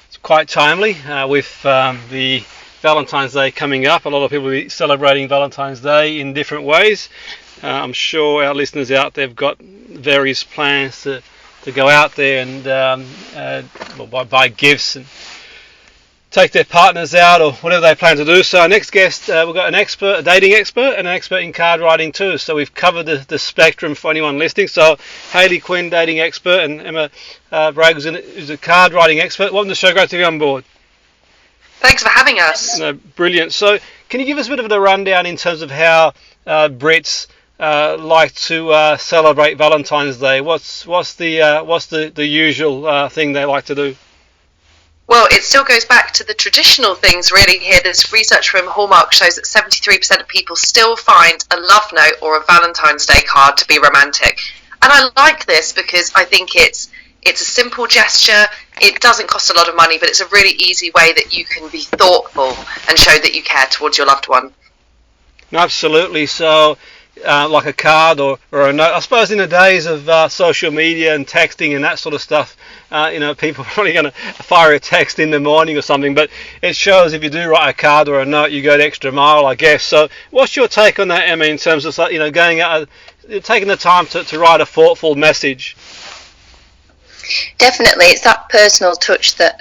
it's quite timely with the Valentine's Day coming up. A lot of people will be celebrating Valentine's Day in different ways. I'm sure our listeners out there have got various plans to go out there and buy gifts and take their partners out or whatever they plan to do. So our next guest, we've got a dating expert, and an expert in card writing too. So we've covered the spectrum for anyone listening. So Hayley Quinn, dating expert, and Emma Bragg, who's a card writing expert. Welcome to the show. Great to be on board. Thanks for having us. No, brilliant. So can you give us a bit of a rundown in terms of how Brits like to celebrate Valentine's Day? What's the usual thing they like to do? Well, it still goes back to the traditional things really here. There's research from Hallmark shows that 73% of people still find a love note or a Valentine's Day card to be romantic. And I like this because I think it's a simple gesture. It doesn't cost a lot of money, but it's a really easy way that you can be thoughtful and show that you care towards your loved one. Absolutely. So like a card or a note. I suppose in the days of social media and texting and that sort of stuff, people are probably going to fire a text in the morning or something, but it shows if you do write a card or a note, you go the extra mile, I guess. So what's your take on that, Emma, in terms of going out, taking the time to write a thoughtful message? Definitely, it's that personal touch that,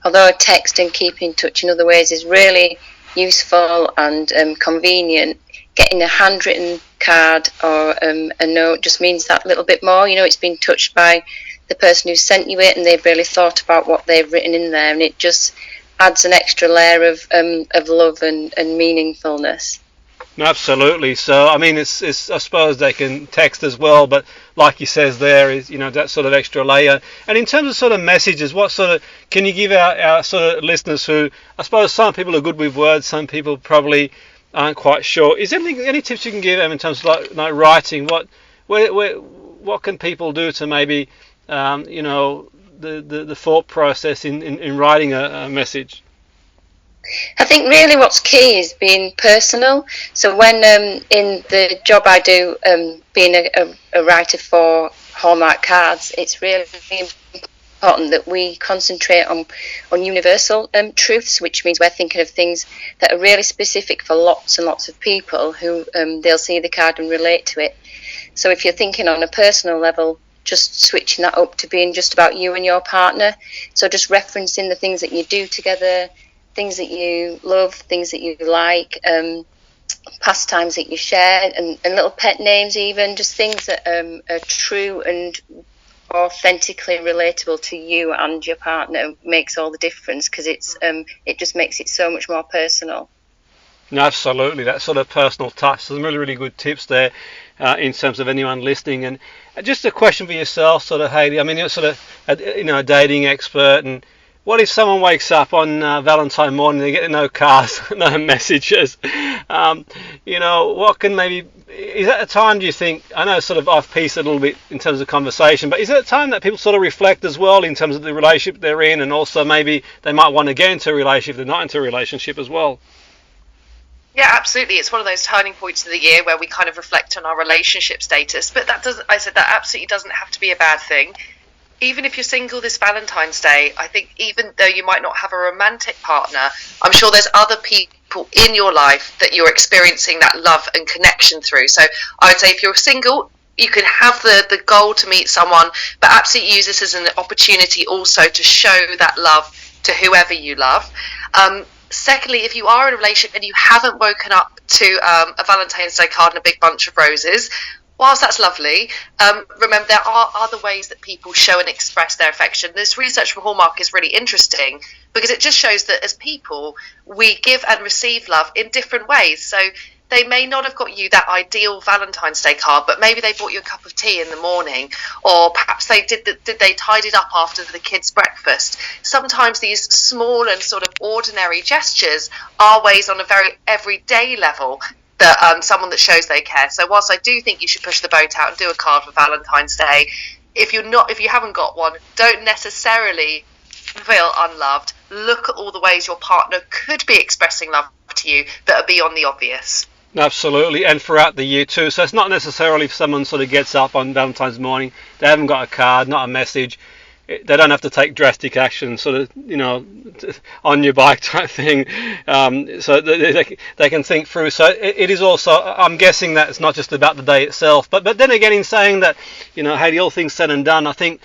although a text and keeping in touch in other ways is really useful and convenient, getting a handwritten card or a note just means that little bit more. It's been touched by the person who sent you it, and they've really thought about what they've written in there, and it just adds an extra layer of love and meaningfulness. Absolutely. So, I mean, it's I suppose they can text as well, but like he says there is, that sort of extra layer. And in terms of sort of messages, what sort of, can you give our sort of listeners who, I suppose some people are good with words, some people probably aren't quite sure. Is there any tips you can give them in terms of like writing? What can people do to maybe, the thought process in writing a message? I think really what's key is being personal. So when in the job I do, being a writer for Hallmark cards, it's really important that we concentrate on universal truths, which means we're thinking of things that are really specific for lots and lots of people who they'll see the card and relate to it. So if you're thinking on a personal level, just switching that up to being just about you and your partner. So just referencing the things that you do together, things that you love, things that you like, pastimes that you share, and little pet names even, just things that are true and authentically relatable to you and your partner makes all the difference, because it just makes it so much more personal. No, absolutely, that sort of personal touch. Some really, really good tips there in terms of anyone listening. And just a question for yourself, sort of, Hayley. I mean, you're sort of a dating expert, and what if someone wakes up on Valentine morning, they get no cards, no messages? What can maybe, is that a time, do you think, I know sort of I've pieced it a little bit in terms of conversation, but is it a time that people sort of reflect as well in terms of the relationship they're in, and also maybe they might want to get into a relationship, they're not into a relationship as well? Yeah, absolutely. It's one of those turning points of the year where we kind of reflect on our relationship status, but that absolutely doesn't have to be a bad thing. Even if you're single this Valentine's Day, I think even though you might not have a romantic partner, I'm sure there's other people in your life that you're experiencing that love and connection through. So I would say if you're single, you can have the goal to meet someone, but absolutely use this as an opportunity also to show that love to whoever you love. Secondly, if you are in a relationship and you haven't woken up to a Valentine's Day card and a big bunch of roses, whilst that's lovely, remember there are other ways that people show and express their affection. This research from Hallmark is really interesting because it just shows that as people, we give and receive love in different ways. So they may not have got you that ideal Valentine's Day card, but maybe they bought you a cup of tea in the morning, or perhaps they did they tidied up after the kids' breakfast. Sometimes these small and sort of ordinary gestures are ways on a very everyday level that someone that shows they care. So whilst I do think you should push the boat out and do a card for Valentine's Day, if you haven't got one, don't necessarily feel unloved. Look at all the ways your partner could be expressing love to you that are beyond the obvious. Absolutely, and throughout the year too. So it's not necessarily if someone sort of gets up on Valentine's morning, they haven't got a card, not a message. they don't have to take drastic action, sort of, on your bike type thing. So they can think through. So it is also, I'm guessing that it's not just about the day itself. But then again, in saying that, Hayley, all things said and done, the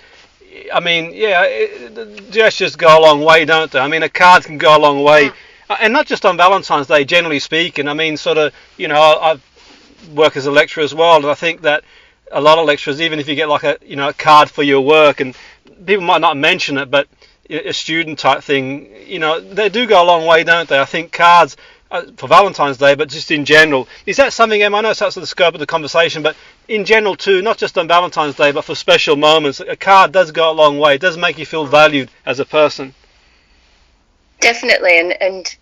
gestures go a long way, don't they? I mean, a card can go a long way. And not just on Valentine's Day, generally speaking. I mean, I work as a lecturer as well, and I think that a lot of lecturers, even if you get like a card for your work, and people might not mention it, but a student type thing, they do go a long way, don't they? I think cards for Valentine's Day, but just in general, is that something, Em? I know it's outside the scope of the conversation, but in general too, not just on Valentine's Day, but for special moments, a card does go a long way. It does make you feel valued as a person. Definitely, and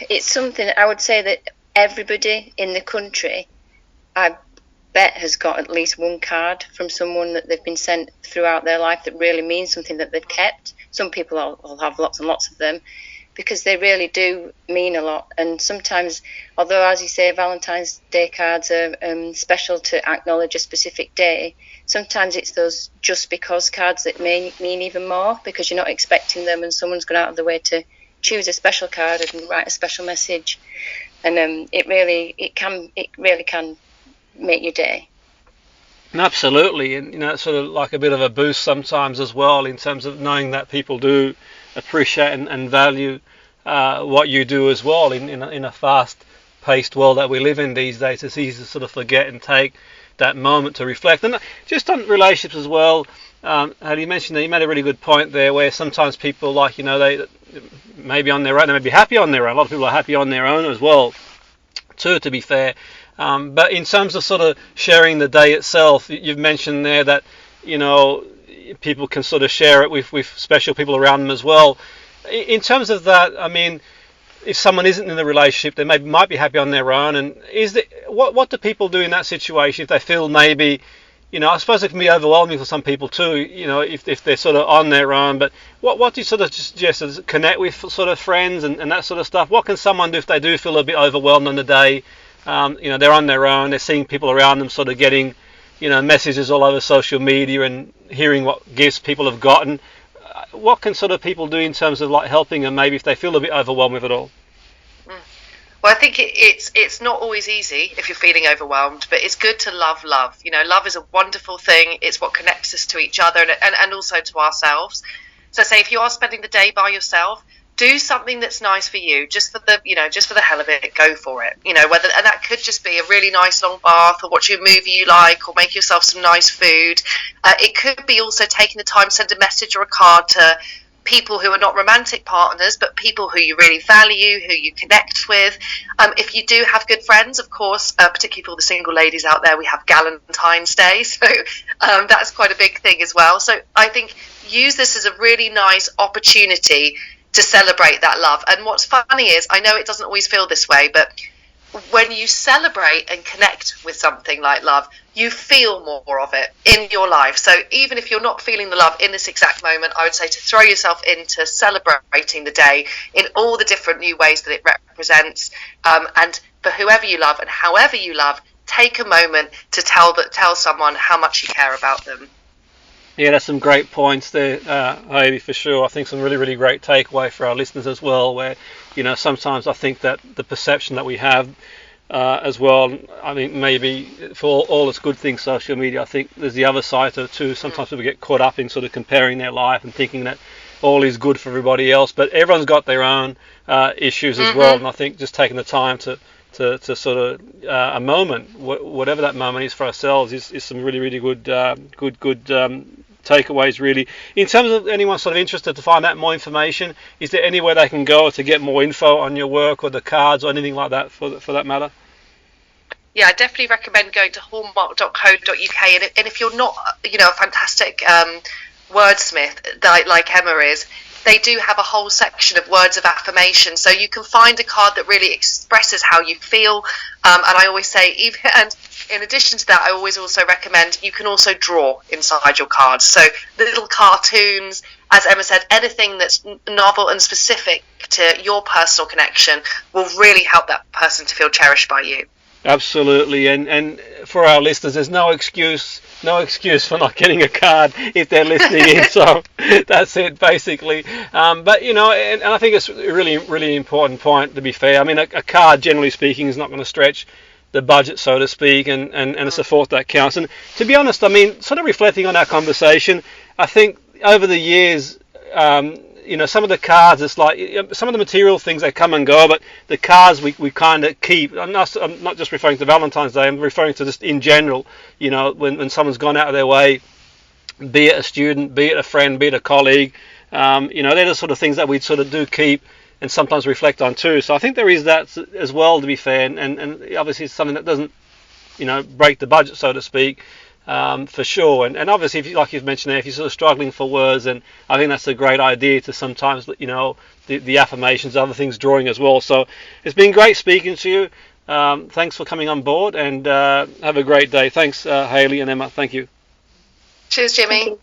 it's something I would say that everybody in the country, I bet, has got at least one card from someone that they've been sent throughout their life that really means something, that they've kept. Some people will have lots and lots of them because they really do mean a lot. And sometimes, although, as you say, Valentine's Day cards are special to acknowledge a specific day, sometimes it's those just because cards that mean even more, because you're not expecting them and someone's gone out of the way to choose a special card and write a special message. And it really can make your day. Absolutely, and it's sort of like a bit of a boost sometimes as well, in terms of knowing that people do appreciate and value what you do as well in a fast-paced world that we live in these days. It's easy to sort of forget and take that moment to reflect. And just on relationships as well, how you mentioned that, you made a really good point there, where sometimes people, like, they maybe on their own, they may be happy on their own. A lot of people are happy on their own as well, too, to be fair. But in terms of sort of sharing the day itself, you've mentioned there that, people can sort of share it with special people around them as well. In terms of that, I mean, if someone isn't in the relationship, they might be happy on their own. And what do people do in that situation if they feel maybe, I suppose it can be overwhelming for some people too, if they're sort of on their own. But what do you sort of suggest? Is connect with sort of friends and that sort of stuff? What can someone do if they do feel a bit overwhelmed on the day? They're on their own, they're seeing people around them sort of getting, messages all over social media and hearing what gifts people have gotten. What can sort of people do in terms of like helping them maybe if they feel a bit overwhelmed with it all? Well, I think it's not always easy if you're feeling overwhelmed, but it's good to love. Love is a wonderful thing. It's what connects us to each other and also to ourselves. So say if you are spending the day by yourself, do something that's nice for you, just for the hell of it. Go for it. And that could just be a really nice long bath, or watch a movie you like, or make yourself some nice food. It could be also taking the time to send a message or a card to people who are not romantic partners, but people who you really value, who you connect with. If you do have good friends, of course, particularly for all the single ladies out there, we have Valentines Day, so that's quite a big thing as well. So I think use this as a really nice opportunity to celebrate that love. And what's funny is, I know it doesn't always feel this way, but when you celebrate and connect with something like love, you feel more of it in your life. So even if you're not feeling the love in this exact moment, I would say to throw yourself into celebrating the day in all the different new ways that it represents. And for whoever you love and however you love, take a moment to tell someone how much you care about them. Yeah, that's some great points there, Hayley, for sure. I think some really, really great takeaway for our listeners as well, where, sometimes I think that the perception that we have as well, I mean, maybe for all its good things, social media, I think there's the other side to it too. Sometimes people get caught up in sort of comparing their life and thinking that all is good for everybody else, but everyone's got their own issues as well. And I think just taking the time to sort of a moment, whatever that moment is for ourselves, is some really, really good takeaways, really. In terms of anyone sort of interested to find out more information, is there anywhere they can go to get more info on your work or the cards or anything like that for that matter? Yeah, I definitely recommend going to hallmark.co.uk, and if you're not, a fantastic wordsmith like Emma is, they do have a whole section of words of affirmation, so you can find a card that really expresses how you feel. And I always say, and in addition to that, I always also recommend you can also draw inside your cards. So little cartoons, as Emma said, anything that's novel and specific to your personal connection will really help that person to feel cherished by you. Absolutely, and for our listeners, there's no excuse for not getting a card if they're listening in. So that's it, basically. But and I think it's a really important point. To be fair, I mean, a card, generally speaking, is not going to stretch the budget, so to speak, and it's a thought that counts. And to be honest, I mean, sort of reflecting on our conversation, I think over the years, some of the cards, it's like some of the material things, they come and go, but the cards we kind of keep. I'm not just referring to Valentine's Day, I'm referring to just in general, when someone's gone out of their way, be it a student, be it a friend, be it a colleague, they're the sort of things that we sort of do keep and sometimes reflect on too. So I think there is that as well, to be fair, and obviously it's something that doesn't, break the budget, so to speak. For sure, and obviously, if you, like you've mentioned there, if you're sort of struggling for words, and I think that's a great idea to sometimes, the affirmations, other things drawing as well. So it's been great speaking to you. Thanks for coming on board, and have a great day. Thanks, Hayley and Emma. Thank you. Cheers, Jimmy.